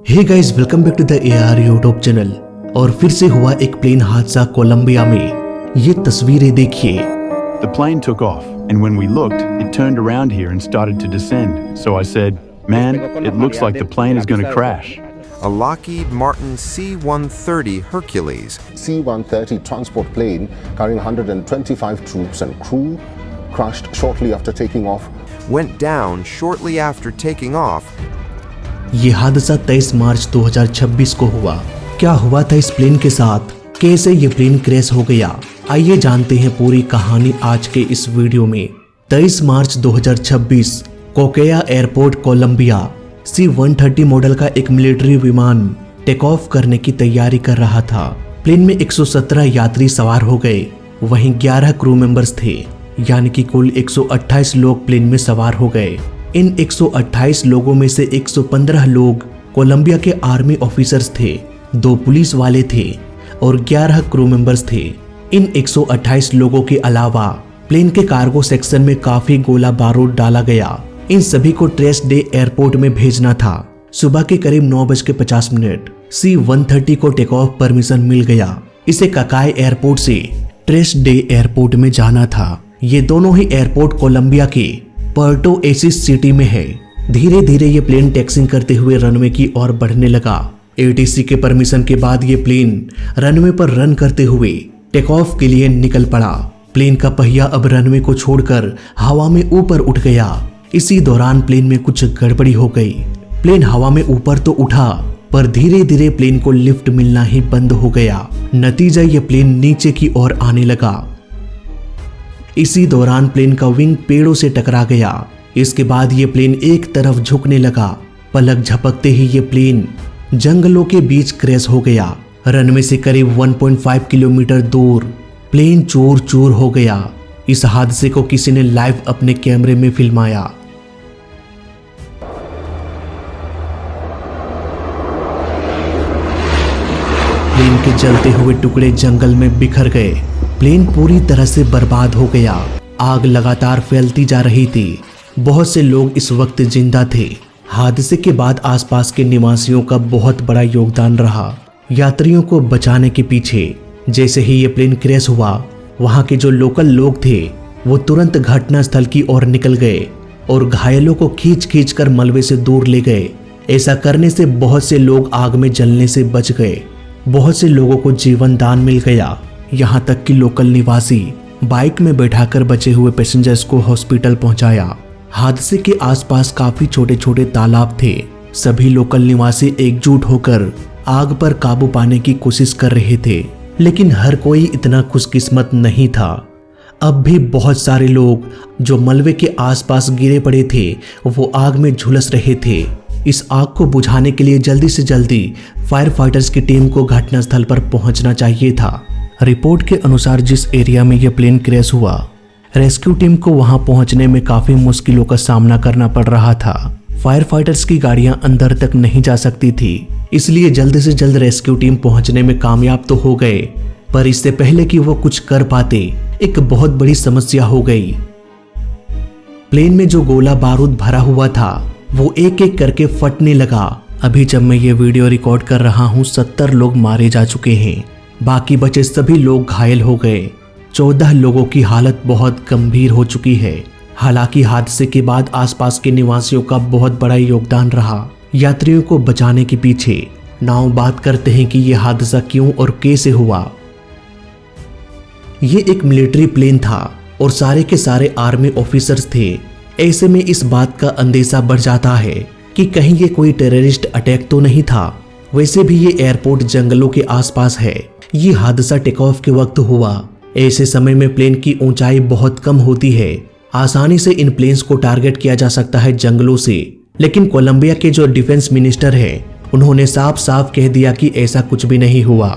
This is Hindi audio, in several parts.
Hey guys, welcome back to the AR YouTube channel. और फिर से हुआ एक प्लेन हादसा कोलंबिया में। ये तस्वीरें देखिए। The plane took off, and when we looked, it turned around here and started to descend. So I said, "Man, it looks like the plane is going to crash." A Lockheed Martin C-130 Hercules. C-130 transport plane carrying 125 troops and crew crashed shortly after taking off. Went down shortly after taking off. ये हादसा 23 मार्च 2026 को हुआ। क्या हुआ था इस प्लेन के साथ, कैसे ये प्लेन क्रैश हो गया, आइए जानते हैं पूरी कहानी आज के इस वीडियो में। 23 मार्च 2026 कोकेया एयरपोर्ट कोलंबिया C-130 मॉडल का एक मिलिट्री विमान टेक ऑफ करने की तैयारी कर रहा था। प्लेन में 117 यात्री सवार हो गए, वहीं 11 क्रू मेंबर्स थे, यानी कि कुल 128 लोग प्लेन में सवार हो गए। इन 128 लोगों में से 115 लोग कोलंबिया के आर्मी ऑफिसर्स थे, 2 पुलिस वाले थे और 11 क्रू मेंबर्स थे। इन 128 लोगों के अलावा प्लेन के कार्गो सेक्शन में काफी गोला बारूद डाला गया। इन सभी को ट्रेस डे एयरपोर्ट में भेजना था। सुबह के करीब 9:50 C-130 को टेक ऑफ परमिशन मिल गया। इसे ककाई एयरपोर्ट से ट्रेस डे एयरपोर्ट में जाना था। ये दोनों ही एयरपोर्ट कोलंबिया के पर्टो एसिस सिटी में है। धीरे धीरे ये प्लेन टैक्सिंग करते हुए रनवे की ओर बढ़ने लगा। ATC के परमिशन के बाद ये प्लेन रनवे पर रन करते हुए टेक ऑफ के लिए निकल पड़ा। प्लेन का पहिया अब रनवे को छोड़कर हवा में ऊपर उठ गया। इसी दौरान प्लेन में कुछ गड़बड़ी हो गई। प्लेन हवा में ऊपर तो उठा, पर धीरे धीरे प्लेन को लिफ्ट मिलना ही बंद हो गया। नतीजा ये प्लेन नीचे की ओर आने लगा। इसी दौरान प्लेन का विंग पेड़ों से टकरा गया। इसके बाद ये प्लेन एक तरफ झुकने लगा। पलक झपकते ही ये प्लेन जंगलों के बीच क्रैश हो गया। रनवे से करीब 1.5 किलोमीटर दूर प्लेन चूर चूर हो गया। इस हादसे को किसी ने लाइव अपने कैमरे में फिल्माया। प्लेन के जलते हुए टुकड़े जंगल में बिखर गए। प्लेन पूरी तरह से बर्बाद हो गया। आग लगातार फैलती जा रही थी। बहुत से लोग इस वक्त जिंदा थे। हादसे के बाद आसपास के निवासियों का बहुत बड़ा योगदान रहा यात्रियों को बचाने के पीछे। जैसे ही ये प्लेन क्रैश हुआ, वहां के जो लोकल लोग थे वो तुरंत घटनास्थल की ओर निकल गए और घायलों को खींच खींच कर मलबे से दूर ले गए। ऐसा करने से बहुत से लोग आग में जलने से बच गए। बहुत से लोगों को जीवन दान मिल गया। यहाँ तक कि लोकल निवासी बाइक में बैठाकर बचे हुए पैसेंजर्स को हॉस्पिटल पहुंचाया। हादसे के आसपास काफी छोटे छोटे तालाब थे। सभी लोकल निवासी एकजुट होकर आग पर काबू पाने की कोशिश कर रहे थे, लेकिन हर कोई इतना खुशकिस्मत नहीं था। अब भी बहुत सारे लोग जो मलबे के आसपास गिरे पड़े थे वो आग में झुलस रहे थे। इस आग को बुझाने के लिए जल्दी से जल्दी फायर फाइटर्स की टीम को घटनास्थल पर पहुंचना चाहिए था। रिपोर्ट के अनुसार जिस एरिया में यह प्लेन क्रैश हुआ, रेस्क्यू टीम को वहां पहुंचने में काफी मुश्किलों का सामना करना पड़ रहा था। फायर फाइटर्स की गाड़ियां अंदर तक नहीं जा सकती थी, इसलिए जल्द से जल्द रेस्क्यू टीम पहुंचने में कामयाब तो हो गए, पर इससे पहले कि वो कुछ कर पाते, एक बहुत बड़ी समस्या हो गई। प्लेन में जो गोला बारूद भरा हुआ था वो एक एक करके फटने लगा। अभी जब मैं ये वीडियो रिकॉर्ड कर रहा हूँ 70 लोग मारे जा चुके हैं, बाकी बचे सभी लोग घायल हो गए। 14 लोगों की हालत बहुत गंभीर हो चुकी है। हालांकि हादसे के बाद आसपास के निवासियों का बहुत बड़ा योगदान रहा यात्रियों को बचाने के पीछे। नाउ बात करते हैं कि यह हादसा क्यों और कैसे हुआ। ये एक मिलिट्री प्लेन था और सारे के सारे आर्मी ऑफिसर्स थे। ऐसे में इस बात का अंदेशा बढ़ जाता है कि कहीं ये कोई टेररिस्ट अटैक तो नहीं था। वैसे भी ये एयरपोर्ट जंगलों के आसपास है। ये हादसा टेक ऑफ के वक्त हुआ। ऐसे समय में प्लेन की ऊंचाई बहुत कम होती है। आसानी से इन प्लेन्स को टारगेट किया जा सकता है जंगलों से, लेकिन कोलंबिया के जो डिफेंस मिनिस्टर है उन्होंने साफ साफ कह दिया कि ऐसा कुछ भी नहीं हुआ।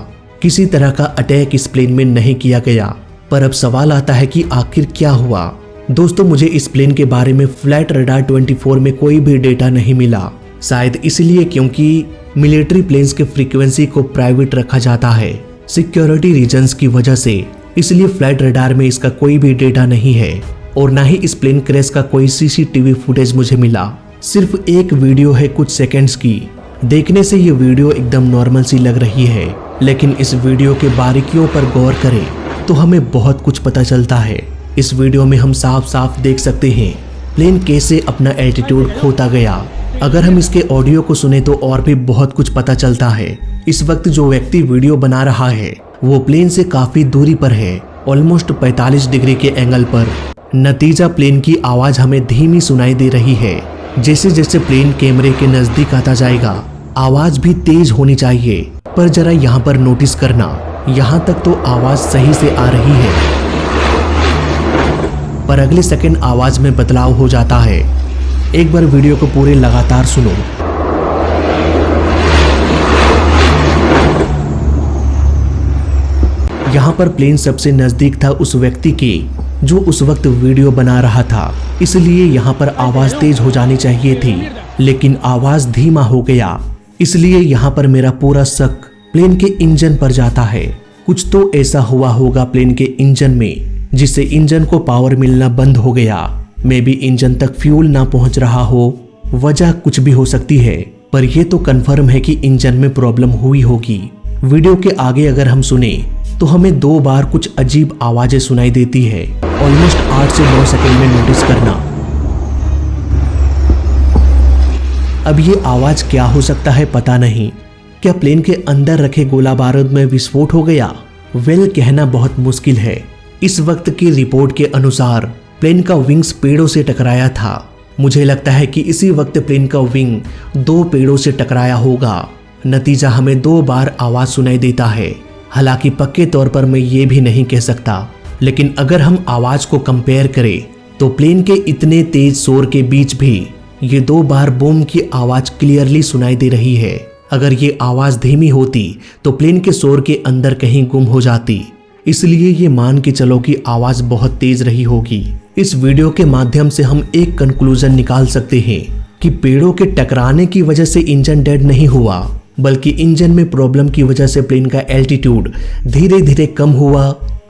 किसी तरह का अटैक इस प्लेन में नहीं किया गया। पर अब सवाल आता है कि आखिर क्या हुआ। दोस्तों, मुझे इस प्लेन के बारे में फ्लाइट रडार 24 में कोई भी डेटा नहीं मिला। शायद इसलिए क्योंकि मिलिट्री प्लेन्स के फ्रीक्वेंसी को प्राइवेट रखा जाता है सिक्योरिटी रीजंस की वजह से। इसलिए फ्लाइट रडार में इसका कोई भी डेटा नहीं है और ना ही इस प्लेन क्रैश का कोई CCTV फुटेज मुझे मिला। सिर्फ एक वीडियो है कुछ सेकंड्स की, देखने से ये वीडियो एकदम नॉर्मल सी लग रही है, लेकिन इस वीडियो के बारीकियों पर गौर करें तो हमें बहुत कुछ पता चलता है। इस वीडियो में हम साफ साफ देख सकते हैं प्लेन कैसे अपना एल्टीट्यूड खोता गया। अगर हम इसके ऑडियो को सुने तो और भी बहुत कुछ पता चलता है। इस वक्त जो व्यक्ति वीडियो बना रहा है वो प्लेन से काफी दूरी पर है, ऑलमोस्ट 45 डिग्री के एंगल पर। नतीजा प्लेन की आवाज हमें धीमी सुनाई दे रही है। जैसे जैसे प्लेन कैमरे के नजदीक आता जाएगा आवाज भी तेज होनी चाहिए, पर जरा यहाँ पर नोटिस करना, यहाँ तक तो आवाज सही से आ रही है, पर अगले सेकंड आवाज में बदलाव हो जाता है। एक बार वीडियो को पूरे लगातार सुनो। यहाँ पर प्लेन सबसे नजदीक था उस व्यक्ति के जो उस वक्त वीडियो बना रहा था, इसलिए यहाँ पर आवाज तेज हो जानी चाहिए थी, लेकिन आवाज धीमा हो गया। इसलिए यहाँ पर मेरा पूरा शक प्लेन के इंजन पर जाता है। कुछ तो ऐसा हुआ होगा प्लेन के इंजन में जिससे इंजन को पावर मिलना बंद हो गया। मे बी इंजन तक फ्यूल ना पहुंच रहा हो, वजह कुछ भी हो सकती है, पर यह तो कंफर्म है कि इंजन में प्रॉब्लम हुई होगी। वीडियो के आगे अगर हम सुने तो हमें 2 बार कुछ अजीब आवाजें सुनाई देती है, ऑलमोस्ट 8 से 9 सेकंड में नोटिस करना। अब ये आवाज क्या हो सकता है पता नहीं। क्या प्लेन के अंदर रखे गोला बारूद में विस्फोट हो गया? वेल, कहना बहुत मुश्किल है। इस वक्त की रिपोर्ट के अनुसार प्लेन का विंग्स पेड़ों से टकराया था। मुझे लगता है कि इसी वक्त प्लेन का विंग 2 पेड़ों से टकराया होगा। नतीजा हमें 2 बार आवाज सुनाई देता है। हालांकि पक्के तौर पर मैं ये भी नहीं कह सकता, लेकिन अगर हम आवाज को कंपेयर करें तो प्लेन के इतने तेज शोर के बीच भी ये 2 बार बूम की आवाज क्लियरली सुनाई दे रही है। अगर ये आवाज धीमी होती तो प्लेन के शोर के अंदर कहीं गुम हो जाती, इसलिए ये मान के चलो कि आवाज बहुत तेज रही होगी। इस वीडियो के माध्यम से हम एक कंक्लूजन निकाल सकते हैं कि पेड़ों के टकराने की वजह से इंजन डेड नहीं हुआ, बल्कि इंजन में प्रॉब्लम की वजह से प्लेन का एल्टीट्यूड धीरे धीरे कम हुआ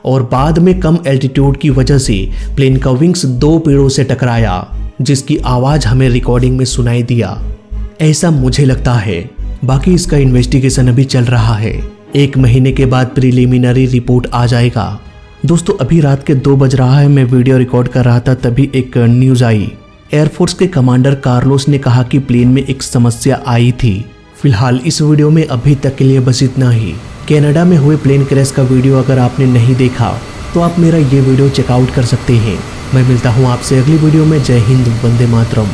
और बाद में कम एल्टीट्यूड की वजह से प्लेन का विंग्स 2 पेड़ों से टकराया, जिसकी आवाज हमें रिकॉर्डिंग में सुनाई दिया। ऐसा मुझे लगता है। बाकी इसका इन्वेस्टिगेशन अभी चल रहा है। 1 महीने के बाद प्रिलिमिनरी रिपोर्ट आ जाएगा। दोस्तों, अभी रात के 2 बज रहा है, मैं वीडियो रिकॉर्ड कर रहा था, तभी एक न्यूज आई। एयरफोर्स के कमांडर कार्लोस ने कहा कि प्लेन में एक समस्या आई थी। फिलहाल इस वीडियो में अभी तक के लिए बस इतना ही। कनाडा में हुए प्लेन क्रैश का वीडियो अगर आपने नहीं देखा तो आप मेरा ये वीडियो चेकआउट कर सकते हैं। मैं मिलता हूँ आपसे अगली वीडियो में। जय हिंद, वंदे मातरम।